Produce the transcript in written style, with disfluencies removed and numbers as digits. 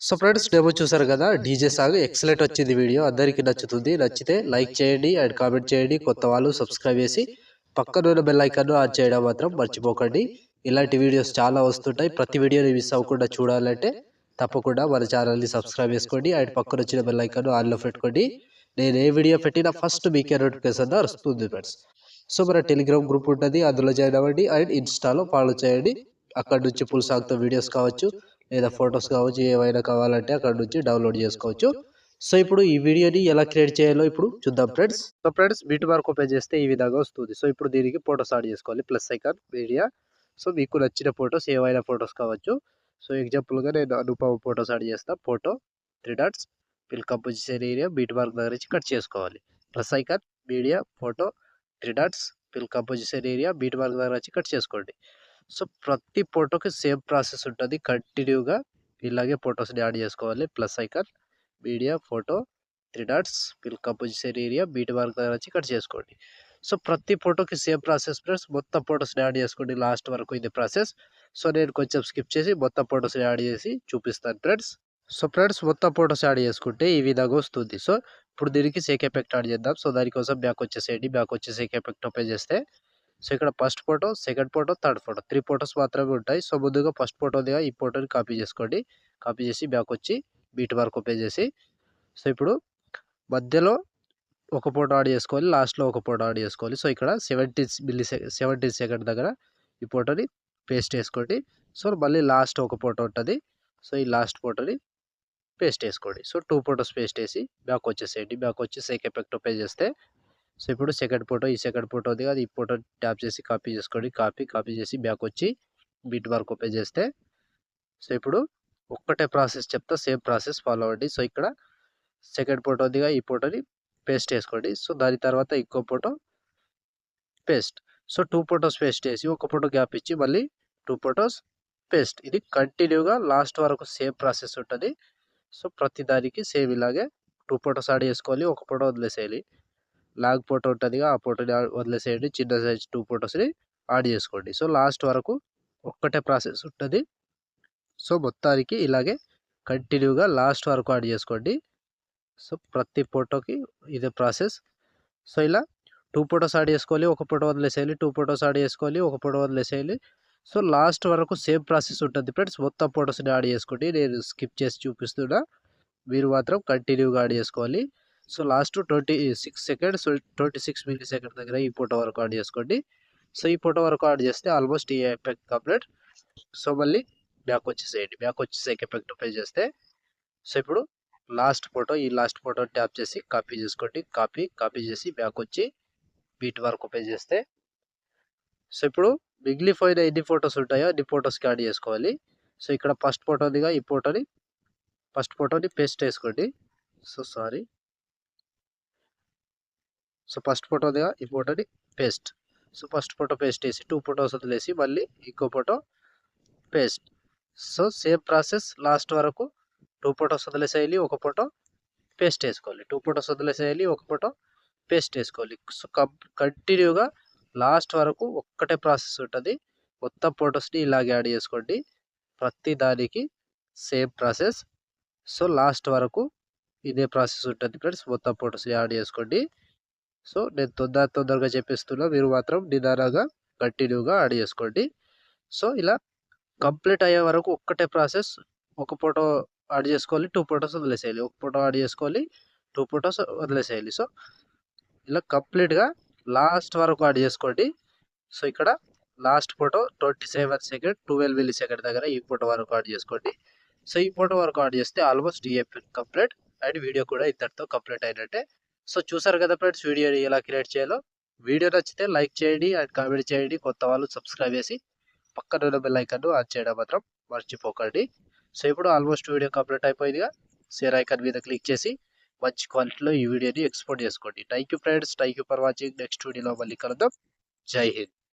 So friends demo చూసారు కదా, DJ song excellent వచ్చింది. వీడియో అందరికీ నచ్చుతుంది. నచ్చితే లైక్ చేయండి అండ్ కామెంట్ చేయండి. కొత్త వాళ్ళు సబ్స్క్రైబ్ చేసి పక్కన బెల్ ఐకాన్ ఆన్ చేయడం మాత్రం మర్చిపోకండి. ఇలాంటి వీడియోస్ చాలా వస్తుంటాయి. ప్రతి వీడియోని మిస్ అవ్వకుండా చూడాలంటే తప్పకుండా మన ఛానల్ని సబ్స్క్రైబ్ చేసుకోండి అండ్ పక్కన వచ్చిన బెల్ ఐకాన్ ఆన్లో పెట్టుకోండి. నేను ఏ వీడియో పెట్టినా ఫస్ట్ మీకే నోటిఫికేషన్ వస్తుంది ఫ్రెండ్స్. సో మన టెలిగ్రామ్ గ్రూప్ ఉంటుంది, అందులో జాయిన్ అవ్వండి అండ్ ఇన్స్టాలో ఫాలో చేయండి. అక్కడ నుంచి ఫుల్ సాంగ్తో వీడియోస్ కావచ్చు లేదా ఫొటోస్ కావచ్చు, ఏవైనా కావాలంటే అక్కడ నుంచి డౌన్లోడ్ చేసుకోవచ్చు. సో ఇప్పుడు ఈ వీడియోని ఎలా క్రియేట్ చేయాలో ఇప్పుడు చూద్దాం friends. So friends beat mark open చేస్తే ఈ విధంగా వస్తుంది. సో ఇప్పుడు దీనికి ఫొటోస్ యాడ్ చేసుకోవాలి. Plus icon media. సో మీకు నచ్చిన ఫొటోస్ ఏవైనా ఫొటోస్ కావచ్చు. సో ఎగ్జాంపుల్గా నేను అనుపమ ఫొటోస్ యాడ్ చేస్తా. Photo 3 dots fill composition area beat mark దగ్గర నుంచి కట్ చేసుకోవాలి. Plus icon media photo 3 dots fill composition area beat mark దగ్గర నుంచి కట్ చేసుకోండి. సో ప్రతి ఫోటోకి సేమ్ ప్రాసెస్ ఉంటుంది. కంటిన్యూగా ఇలాగే ఫొటోస్ని యాడ్ చేసుకోవాలి. Plus icon media photo 3 dots fill composition area beat mark దగ్గర వచ్చి కట్ చేసుకోండి. సో ప్రతి ఫోటోకి సేమ్ ప్రాసెస్ ఫ్రెండ్స్. మొత్తం ఫొటోస్ని యాడ్ చేసుకోండి లాస్ట్ వరకు ఇది ప్రాసెస్. సో నేను కొంచెం స్కిప్ చేసి మొత్తం ఫొటోస్ని యాడ్ చేసి చూపిస్తాను ఫ్రెండ్స్. సో ఫ్రెండ్స్ మొత్తం ఫొటోస్ యాడ్ చేసుకుంటే ఈ విధంగా వస్తుంది. సో ఇప్పుడు దీనికి సేక్ ఎఫెక్ట్ యాడ్ చేద్దాం. సో దానికోసం బ్యాక్ వచ్చేసేయండి. బ్యాక్ వచ్చి సేక్ ఎఫెక్ట్ ఓపెన్ చేస్తే సో ఇక్కడ first photo, second photo, third photo 3 photos మాత్రమే ఉంటాయి. సో ముందుగా ఫస్ట్ ఫోటోదిగా ఈ ఫోటోని కాపీ చేసుకోండి. కాపీ చేసి బ్యాక్ వచ్చి బీట్ మార్క్ ఓపెన్ చేసి సో ఇప్పుడు మధ్యలో ఒక ఫోటో యాడ్ చేసుకోవాలి. లాస్ట్లో ఒక ఫోటో యాడ్ చేసుకోవాలి. సో ఇక్కడ 17 సెకండ్ దగ్గర ఈ ఫోటోని పేస్ట్ చేసుకోండి. సో మళ్ళీ లాస్ట్ ఒక ఫోటో ఉంటుంది. సో ఈ లాస్ట్ ఫోటోని పేస్ట్ చేసుకోండి. సో 2 ఫోటోస్ పేస్ట్ వేసి బ్యాక్ వచ్చేసేయండి. బ్యాక్ వచ్చి సేక్ ఎఫెక్ట్ ఓపెన్ చేస్తే సో ఇప్పుడు సెకండ్ ఫోటో, ఈ సెకండ్ ఫోటో ఉంది కదా, ఈ ఫోటో ట్యాప్ చేసి కాపీ చేసుకోండి. కాపీ చేసి బ్యాక్ వచ్చి బీట్ మార్క్ ఓపెన్ చేస్తే సో ఇప్పుడు ఒక్కటే ప్రాసెస్ చెప్తా, సేమ్ ప్రాసెస్ ఫాలో అవ్వండి. సో ఇక్కడ సెకండ్ ఫోటో ఉందిగా, ఈ ఫోటోని పేస్ట్ చేసుకోండి. సో దాని తర్వాత ఇంకో photo paste. So 2 photos paste చేసి ఒక ఫోటో గ్యాప్ ఇచ్చి మళ్ళీ 2 ఫోటోస్ పేస్ట్. ఇది కంటిన్యూగా లాస్ట్ వరకు సేమ్ ప్రాసెస్ ఉంటుంది. సో ప్రతి దానికి సేమ్ ఇలాగే 2 ఫోటోస్ యాడ్ చేసుకోవాలి. ఒక ఫోటో వదిలేసేయాలి. లాగ్ ఫోటో ఉంటుందిగా, ఆ ఫోటోని వదిలేసేయండి. చిన్న సైజ్ 2 ఫోటోస్ని యాడ్ చేసుకోండి. సో లాస్ట్ వరకు ఒక్కటే ప్రాసెస్ ఉంటుంది. సో మొత్తానికి ఇలాగే కంటిన్యూగా లాస్ట్ వరకు యాడ్ చేసుకోండి. సో ప్రతి ఫోటోకి ఇదే ప్రాసెస్. సో ఇలా 2 ఫోటోస్ యాడ్ చేసుకోవాలి, ఒక ఫోటో వదిలేసేయాలి. 2 ఫోటోస్ యాడ్ చేసుకోవాలి, ఒక ఫోటో వదిలేసేయాలి. సో లాస్ట్ వరకు సేమ్ ప్రాసెస్ ఉంటుంది ఫ్రెండ్స్. మొత్తం ఫోటోస్ని యాడ్ చేసుకోండి. నేను స్కిప్ చేసి చూపిస్తున్నా, మీరు మాత్రం కంటిన్యూగా యాడ్ చేసుకోవాలి. So last 26 seconds, 26 milli second దగ్గర ఈ ఫోటో వరకు యాడ్ చేసుకోండి. సో ఈ ఫోటో వరకు యాడ్ చేస్తే ఆల్మోస్ట్ ఈ ఎఫెక్ట్ కంప్లీట్. సో మళ్ళీ బ్యాక్ వచ్చేసేయండి. బ్యాక్ వచ్చేసేకి ఎఫెక్ట్ ఓపెన్ చేస్తే సో ఇప్పుడు లాస్ట్ ఫోటో, ఈ లాస్ట్ ఫోటో ట్యాప్ చేసి కాపీ చేసుకోండి. కాపీ చేసి బ్యాక్ వచ్చి బీట్ మార్క్ ఓపెన్ చేస్తే సో ఇప్పుడు మిగిలిపోయిన ఎన్ని ఫొటోస్ ఉంటాయో అన్ని ఫొటోస్కి యాడ్ చేసుకోవాలి. సో ఇక్కడ ఫస్ట్ ఫోటోదిగా ఈ ఫస్ట్ ఫోటోని పేస్ట్ చేసుకోండి. సో ఫస్ట్ ఫోటోదిగా ఈ ఫోటోని paste. So first photo paste చేసి 2 ఫొటోస్ వదిలేసి మళ్ళీ ఇంకో photo paste. So same process last వరకు 2 ఫొటోస్ వదిలేసేయాలి, ఒక ఫోటో పేస్ట్ వేసుకోవాలి. 2 ఫొటోస్ వదిలేసేయాలి, ఒక ఫోటో పేస్ట్ వేసుకోవాలి. సో కంటిన్యూగా లాస్ట్ వరకు ఒక్కటే ప్రాసెస్ ఉంటుంది. మొత్తం ఫొటోస్ని ఇలాగే యాడ్ చేసుకోండి. ప్రతి దానికి సేమ్ ప్రాసెస్. సో లాస్ట్ వరకు ఇదే ప్రాసెస్ ఉంటుంది ఫ్రెండ్స్. మొత్తం ఫొటోస్ని యాడ్ చేసుకోండి. సో నేను తొందరగా చెప్పేస్తున్నా, మీరు మాత్రం నిదానంగా కంటిన్యూగా యాడ్ చేసుకోండి. సో ఇలా కంప్లీట్ అయ్యే వరకు ఒక్కటే ప్రాసెస్. ఒక ఫోటో యాడ్ చేసుకోవాలి, 2 ఫొటోస్ వదిలేసేయాలి. ఒక ఫోటో యాడ్ చేసుకోవాలి, 2 ఫొటోస్ వదిలేసేయాలి. సో ఇలా కంప్లీట్గా లాస్ట్ వరకు యాడ్ చేసుకోండి. సో ఇక్కడ last photo 27 second 12 milli second దగ్గర ఈ ఫోటో వరకు యాడ్ చేసుకోండి. సో ఈ ఫోటో వరకు యాడ్ చేస్తే ఆల్మోస్ట్ ఈ ఎఫెక్ట్ కంప్లీట్ అండ్ వీడియో కూడా ఇంతటితో కంప్లీట్ అయినట్టే. సో చూసారు కదా ఫ్రెండ్స్ వీడియోని ఎలా క్రియేట్ చేయాలో. వీడియో నచ్చితే లైక్ చేయండి అండ్ కామెంట్ చేయండి. కొత్త వాళ్ళు సబ్స్క్రైబ్ చేసి పక్కన ఉన్న బెల్ ఐకాన్ ఆన్ చేయడం మాత్రం మర్చిపోకండి. సో ఇప్పుడు ఆల్మోస్ట్ వీడియో కంప్లీట్ అయిపోయిందిగా. షేర్ ఐకాన్ మీద క్లిక్ చేసి మంచి క్వాలిటీలో ఈ వీడియోని ఎక్స్పోర్ట్ చేసుకోండి. Thank you friends, thank you for watching. Next వీడియోలో మళ్ళీ కలుద్దాం. జై హింద్.